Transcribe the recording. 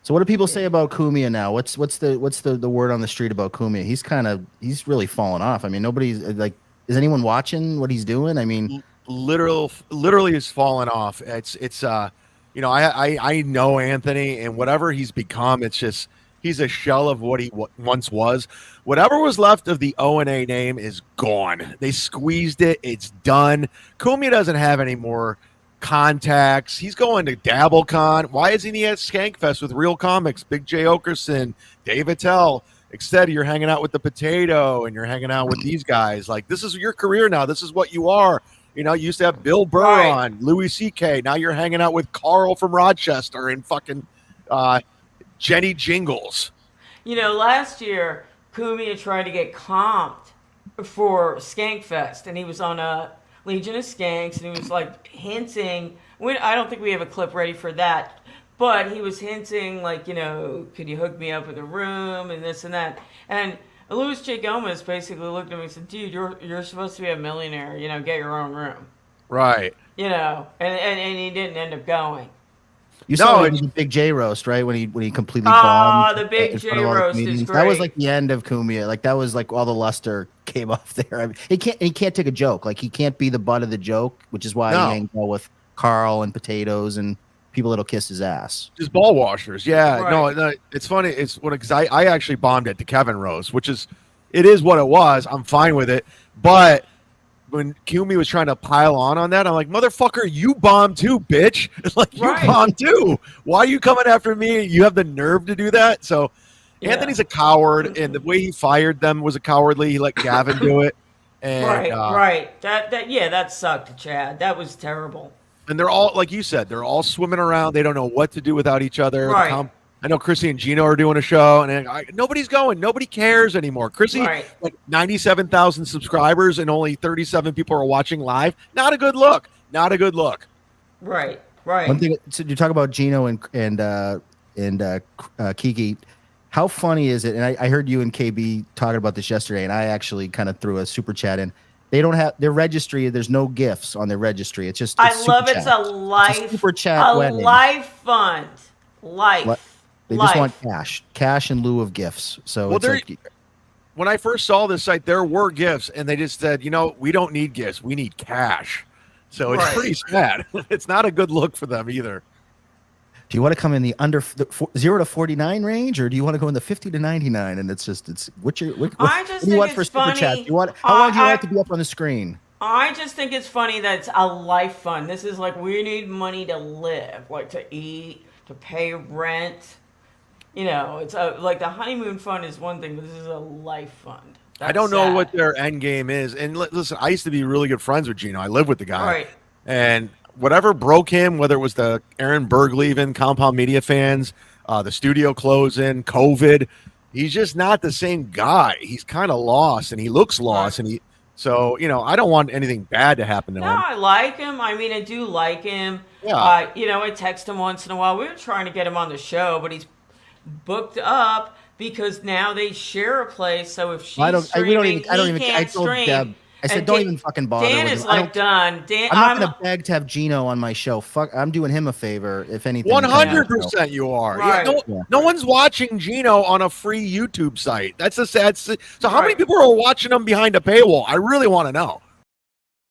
So what do people say about Cumia now? What's the word on the street about Cumia? He's really fallen off. I mean, nobody's like, is anyone watching what he's doing? I mean, Literally has fallen off. I know Anthony, and whatever he's become, it's just he's a shell of what he once was. Whatever was left of the O&A name is gone. They squeezed it. It's done. Kumi doesn't have any more contacts. He's going to DabbleCon. Why isn't he at Skankfest with Real Comics, Big J Okerson, Dave Attell? Instead, you're hanging out with the Potato and you're hanging out with these guys. Like, this is your career now. This is what you are. You know, you used to have Bill Burr on, Louis C.K. Now you're hanging out with Carl from Rochester and fucking Jenny Jingles. You know, last year, Cumia tried to get comped for Skankfest, and he was on a Legion of Skanks, and he was like hinting. I don't think we have a clip ready for that, but he was hinting, like, you know, could you hook me up with a room and this and that. And Louis J. Gomez basically looked at me and said, dude, you're supposed to be a millionaire, you know, get your own room. Right. You know, and he didn't end up going. You saw the Big J roast, right? When he completely bombed. The Big J roast is great. That was like the end of Cumia. Like, that was like all the luster came off there. I mean, he can't take a joke. Like, he can't be the butt of the joke, which is why he hangs out with Carl and Potatoes and people that'll kiss his ass. Just ball washers. Yeah. Right. No, it's funny. It's what, because I actually bombed it to Kevin Rose, which is, it is what it was. I'm fine with it. But when Kumi was trying to pile on that, I'm like, motherfucker, you bombed too, bitch. Like, you bombed too. Why are you coming after me? You have the nerve to do that? So Anthony's a coward, and the way he fired them was a cowardly. He let Gavin do it. And, right. That sucked, Chad. That was terrible. And they're all, like you said, they're all swimming around. They don't know what to do without each other. Right. I know Chrissy and Gino are doing a show, and nobody's going. Nobody cares anymore. Chrissy, like 97,000 subscribers, and only 37 people are watching live. Not a good look. Not a good look. Right. One thing, so you talk about Gino and Kiki. How funny is it? And I heard you and KB talking about this yesterday, and I actually kind of threw a super chat in. They don't have their registry. There's no gifts on their registry. It's just I love it's a life super chat wedding. Life fund. They just want cash in lieu of gifts. So it's like, when I first saw this site, there were gifts, and they just said, you know, we don't need gifts. We need cash. So it's pretty sad. It's not a good look for them either. Do you want to come in the under 0 to 49 range, or do you want to go in the 50 to 99? And it's what do you want for super chat? How long do you want it to be up on the screen? I just think it's funny that it's a life fund. This is like, we need money to live, like to eat, to pay rent. You know, it's like the honeymoon fund is one thing, but this is a life fund. I don't know what their end game is. And listen, I used to be really good friends with Gino. I lived with the guy. Right. And whatever broke him, whether it was the Aaron Berg leaving, Compound Media fans, the studio closing, COVID, he's just not the same guy. He's kind of lost, and he looks lost. And so, you know, I don't want anything bad to happen to him. No, I like him. I mean, I do like him. Yeah. You know, I text him once in a while. We were trying to get him on the show, but he's booked up because now they share a place. So if she's streaming, he can't stream. I said, don't even fucking bother. Dan is like done. I'm not going to beg to have Gino on my show. Fuck, I'm doing him a favor. If anything, 100% you are. Right. No one's watching Gino on a free YouTube site. That's a sad. So how many people are watching him behind a paywall? I really want to know.